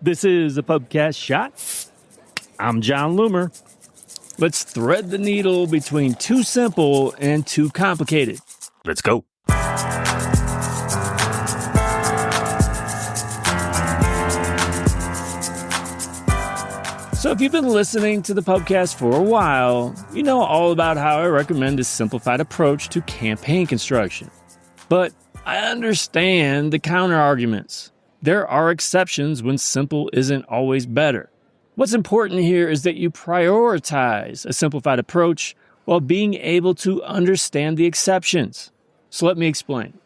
This is a Pubcast Shot. I'm John Loomer. Let's thread the needle between too simple and too complicated. Let's go. So if you've been listening to the Pubcast for a while, you know all about how I recommend a simplified approach to campaign construction. But I understand the counter-arguments. There are exceptions when simple isn't always better. What's important here is that you prioritize a simplified approach while being able to understand the exceptions. So let me explain.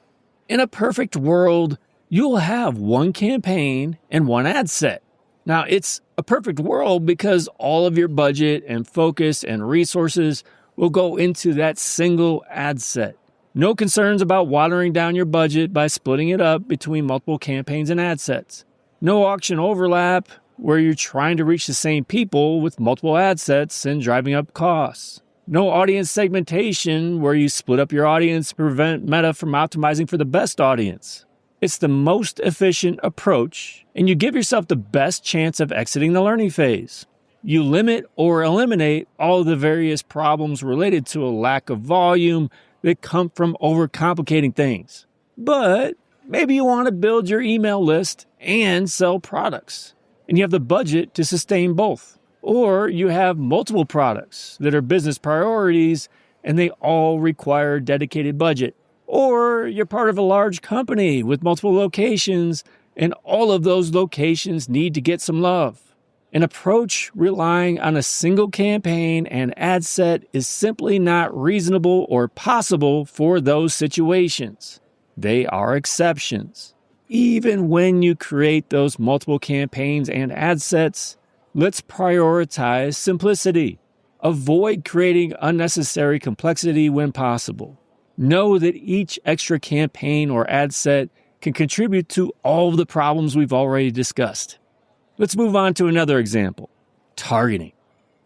In a perfect world, you'll have one campaign and one ad set. Now, it's a perfect world because all of your budget and focus and resources will go into that single ad set. No concerns about watering down your budget by splitting it up between multiple campaigns and ad sets. No auction overlap where you're trying to reach the same people with multiple ad sets and driving up costs. No audience segmentation where you split up your audience to prevent Meta from optimizing for the best audience. It's the most efficient approach, and you give yourself the best chance of exiting the learning phase. You limit or eliminate all of the various problems related to a lack of volume that come from overcomplicating things. But maybe you want to build your email list and sell products, and you have the budget to sustain both. Or you have multiple products that are business priorities and they all require dedicated budget. Or you're part of a large company with multiple locations and all of those locations need to get some love. An approach relying on a single campaign and ad set is simply not reasonable or possible for those situations. They are exceptions. Even when you create those multiple campaigns and ad sets, let's prioritize simplicity. Avoid creating unnecessary complexity when possible. Know that each extra campaign or ad set can contribute to all of the problems we've already discussed. Let's move on to another example, targeting.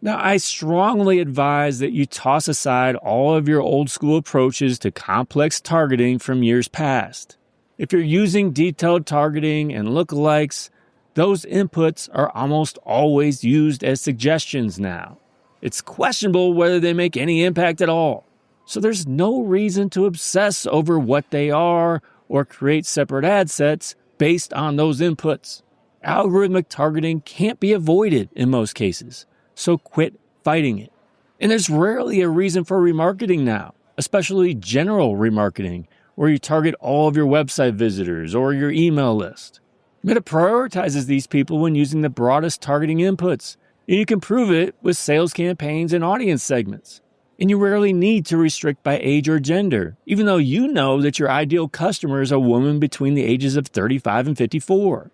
Now, I strongly advise that you toss aside all of your old school approaches to complex targeting from years past. If you're using detailed targeting and lookalikes, those inputs are almost always used as suggestions now. It's questionable whether they make any impact at all. So there's no reason to obsess over what they are or create separate ad sets based on those inputs. Algorithmic targeting can't be avoided in most cases, so quit fighting it. And there's rarely a reason for remarketing now, especially general remarketing, where you target all of your website visitors or your email list. Meta prioritizes these people when using the broadest targeting inputs, and you can prove it with sales campaigns and audience segments. And you rarely need to restrict by age or gender, even though you know that your ideal customer is a woman between the ages of 35 and 54.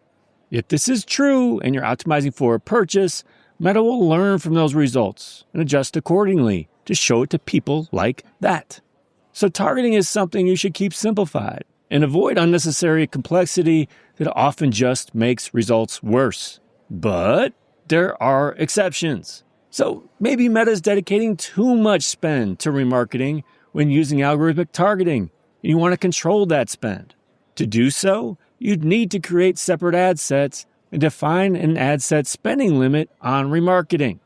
If this is true and you're optimizing for a purchase, Meta will learn from those results and adjust accordingly to show it to people like that. So targeting is something you should keep simplified and avoid unnecessary complexity that often just makes results worse. But there are exceptions. So maybe Meta is dedicating too much spend to remarketing when using algorithmic targeting, and you want to control that spend. To do so, you'd need to create separate ad sets and define an ad set spending limit on remarketing.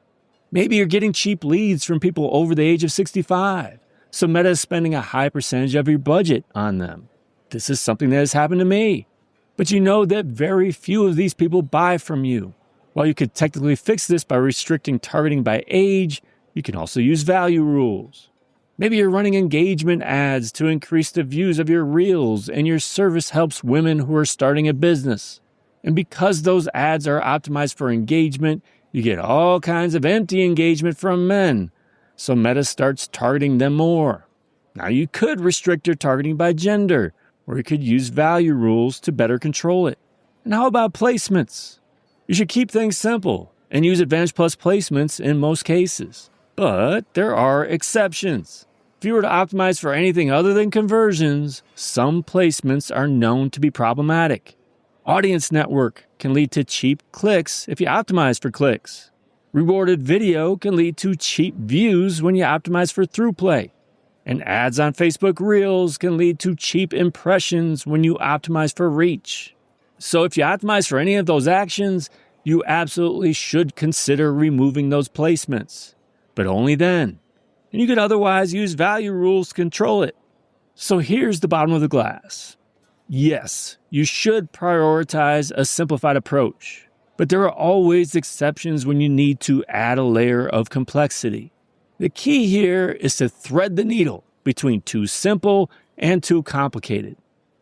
Maybe you're getting cheap leads from people over the age of 65, so Meta is spending a high percentage of your budget on them. This is something that has happened to me. But you know that very few of these people buy from you. While you could technically fix this by restricting targeting by age, you can also use value rules. Maybe you're running engagement ads to increase the views of your reels, and your service helps women who are starting a business. And because those ads are optimized for engagement, you get all kinds of empty engagement from men. So Meta starts targeting them more. Now you could restrict your targeting by gender, or you could use value rules to better control it. And how about placements? You should keep things simple and use Advantage Plus placements in most cases. But there are exceptions. If you were to optimize for anything other than conversions, some placements are known to be problematic. Audience network can lead to cheap clicks if you optimize for clicks. Rewarded video can lead to cheap views when you optimize for throughplay. And ads on Facebook Reels can lead to cheap impressions when you optimize for reach. So if you optimize for any of those actions, you absolutely should consider removing those placements, but only then. And you could otherwise use value rules to control it. So here's the bottom of the glass. Yes, you should prioritize a simplified approach, but there are always exceptions when you need to add a layer of complexity. The key here is to thread the needle between too simple and too complicated.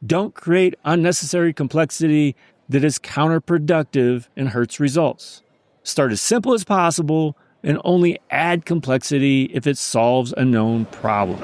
Don't create unnecessary complexity that is counterproductive and hurts results. Start as simple as possible and only add complexity if it solves a known problem.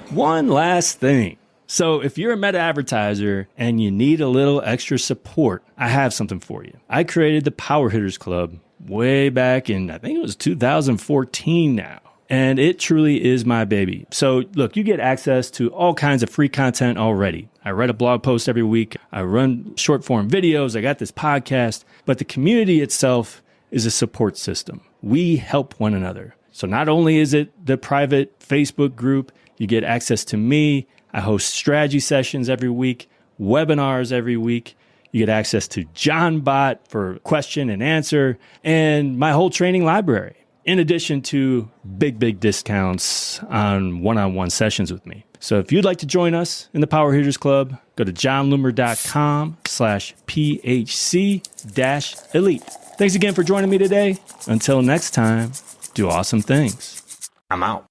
One last thing. So if you're a meta advertiser and you need a little extra support, I have something for you. I created the Power Hitters Club way back in, I think it was 2014 now. And it truly is my baby. So look, you get access to all kinds of free content already. I write a blog post every week. I run short form videos. I got this podcast. But the community itself is a support system. We help one another. So not only is it the private Facebook group, you get access to me. I host strategy sessions every week, webinars every week. You get access to JohnBot for question and answer, and my whole training library, in addition to big discounts on one-on-one sessions with me. So if you'd like to join us in the Power Hitters Club, go to johnloomer.com/PHC-elite. Thanks again for joining me today. Until next time, do awesome things. I'm out.